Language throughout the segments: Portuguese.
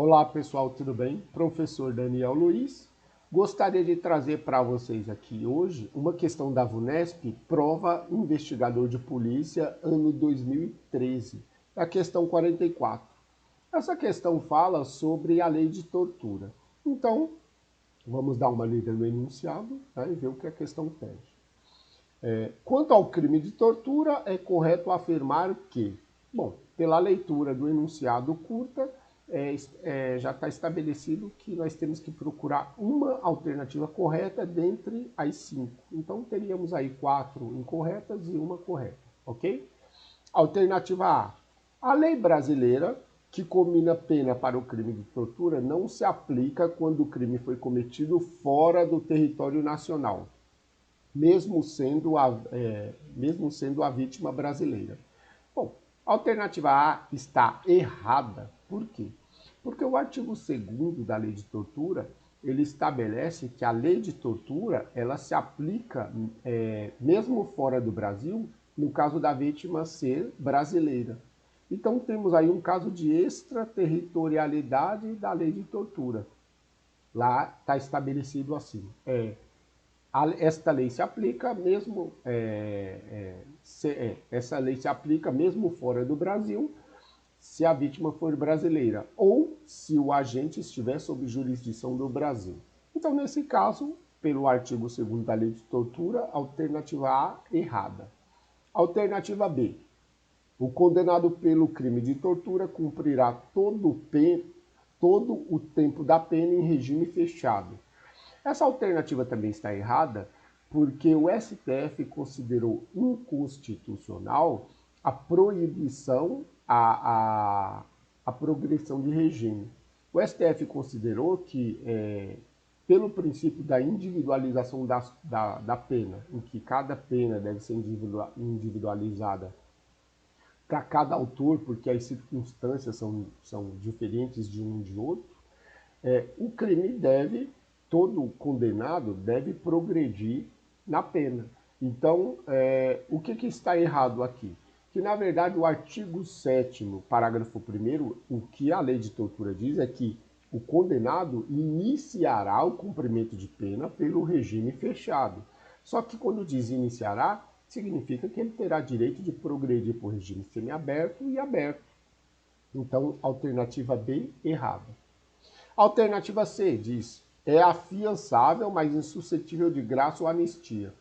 Olá pessoal, tudo bem? Professor Daniel Luiz. Gostaria de trazer para vocês aqui hoje uma questão da VUNESP, prova investigador de polícia, ano 2013, a questão 44. Essa questão fala sobre a lei de tortura. Então, vamos dar uma lida no enunciado, e ver o que a questão pede. Quanto ao crime de tortura, é correto afirmar que, bom, pela leitura do enunciado curta, já está estabelecido que nós temos que procurar uma alternativa correta dentre as 5. Então, teríamos aí 4 incorretas e uma correta, ok? Alternativa A. A lei brasileira, que combina pena para o crime de tortura, não se aplica quando o crime foi cometido fora do território nacional, mesmo sendo a vítima brasileira. Bom, a alternativa A está errada. Por quê? Porque o artigo 2º da lei de tortura, ele estabelece que a lei de tortura, ela se aplica mesmo fora do Brasil, no caso da vítima ser brasileira. Então temos aí um caso de extraterritorialidade da lei de tortura. Lá está estabelecido assim, esta lei se aplica mesmo essa lei se aplica mesmo fora do Brasil, se a vítima for brasileira ou se o agente estiver sob jurisdição do Brasil. Então, nesse caso, pelo artigo 2º da lei de tortura, alternativa A errada. Alternativa B. O condenado pelo crime de tortura cumprirá todo o tempo da pena em regime fechado. Essa alternativa também está errada porque o STF considerou inconstitucional a proibição, a progressão de regime. O STF considerou que, pelo princípio da individualização da pena, em que cada pena deve ser individualizada para cada autor, porque as circunstâncias são diferentes de um de outro, o crime todo condenado deve progredir na pena. Então, o que está errado aqui? Que, na verdade, o artigo 7º, parágrafo 1º, o que a lei de tortura diz é que o condenado iniciará o cumprimento de pena pelo regime fechado. Só que quando diz iniciará, significa que ele terá direito de progredir para o regime semiaberto e aberto. Então, alternativa B, errada. Alternativa C diz, é afiançável, mas insuscetível de graça ou anistia.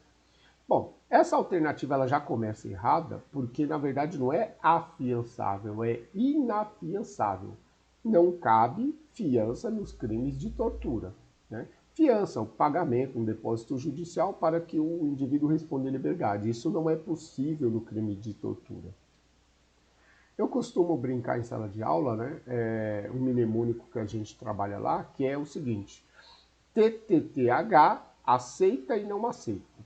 Bom, essa alternativa ela já começa errada, porque na verdade não é afiançável, é inafiançável. Não cabe fiança nos crimes de tortura, né? Fiança, o pagamento, um depósito judicial para que o indivíduo responda em liberdade. Isso não é possível no crime de tortura. Eu costumo brincar em sala de aula, né? Um mnemônico que a gente trabalha lá, que é o seguinte: TTTH, aceita e não aceita.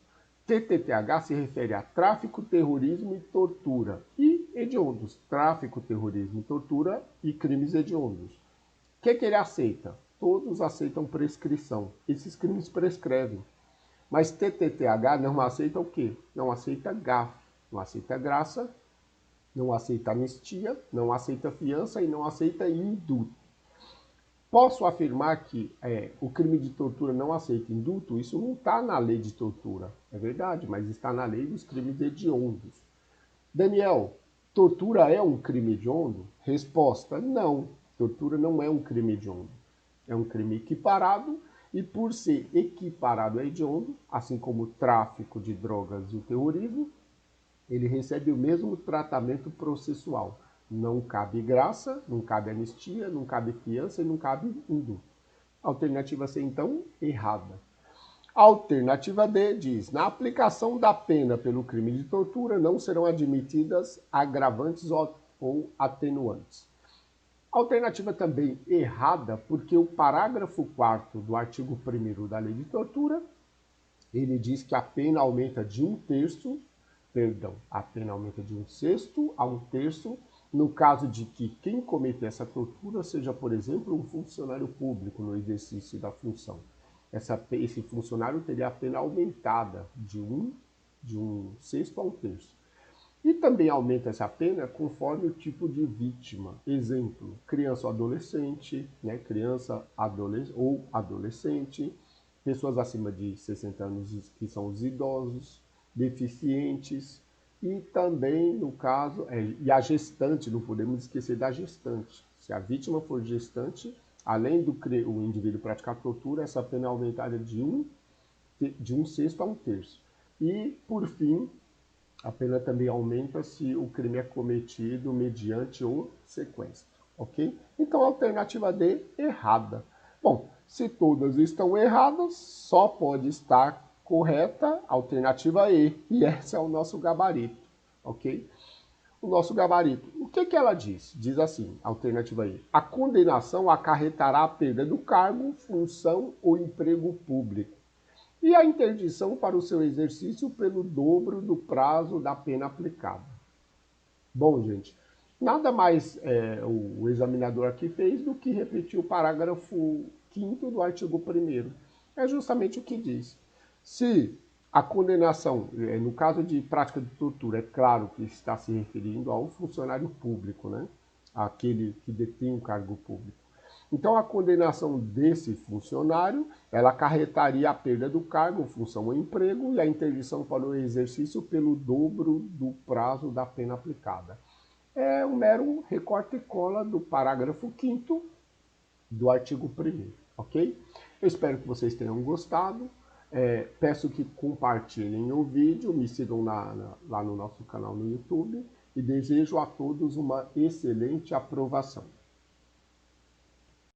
TTTH se refere a tráfico, terrorismo e tortura. E hediondos, tráfico, terrorismo e tortura e crimes hediondos. O que ele aceita? Todos aceitam prescrição. Esses crimes prescrevem. Mas TTTH não aceita o quê? Não aceita GAF, não aceita graça, não aceita anistia, não aceita fiança e não aceita indulto. Posso afirmar que o crime de tortura não aceita indulto? Isso não está na lei de tortura, é verdade, mas está na lei dos crimes hediondos. Daniel, tortura é um crime hediondo? Resposta, não. Tortura não é um crime hediondo. É um crime equiparado e por ser equiparado a hediondo, assim como o tráfico de drogas e o terrorismo, ele recebe o mesmo tratamento processual. Não cabe graça, não cabe anistia, não cabe fiança e não cabe indulto. Alternativa C, então, errada. Alternativa D diz, na aplicação da pena pelo crime de tortura não serão admitidas agravantes ou atenuantes. Alternativa também errada, porque o parágrafo 4º do artigo 1º da lei de tortura, ele diz que a pena aumenta de 1/3, a pena aumenta de 1/6 a 1/3, no caso de que quem cometer essa tortura seja, por exemplo, um funcionário público no exercício da função. Esse funcionário teria a pena aumentada de 1/6 a 1/3. E também aumenta essa pena conforme o tipo de vítima. Exemplo, criança ou adolescente, né? Ou adolescente, pessoas acima de 60 anos que são os idosos, deficientes, e também, no caso, e a gestante, não podemos esquecer da gestante. Se a vítima for gestante, além do o indivíduo praticar tortura, essa pena é aumentada de um sexto a um terço. E, por fim, a pena também aumenta se o crime é cometido mediante o sequestro, ok? Então, a alternativa D, errada. Bom, se todas estão erradas, só pode estar correta a alternativa E, e esse é o nosso gabarito, ok? O nosso gabarito. O que ela diz? Diz assim, alternativa E. A condenação acarretará a perda do cargo, função ou emprego público e a interdição para o seu exercício pelo dobro do prazo da pena aplicada. Bom, gente, nada mais o examinador aqui fez do que repetir o parágrafo 5º do artigo 1º. É justamente o que diz. Se a condenação, no caso de prática de tortura, é claro que está se referindo ao funcionário público, né? Aquele que detém um cargo público. Então, a condenação desse funcionário, ela acarretaria a perda do cargo, função ou emprego, e a interdição para o exercício pelo dobro do prazo da pena aplicada. É um mero recorte e cola do parágrafo 5º do artigo 1º, ok? Eu espero que vocês tenham gostado. Peço que compartilhem o vídeo, me sigam lá no nosso canal no YouTube e desejo a todos uma excelente aprovação.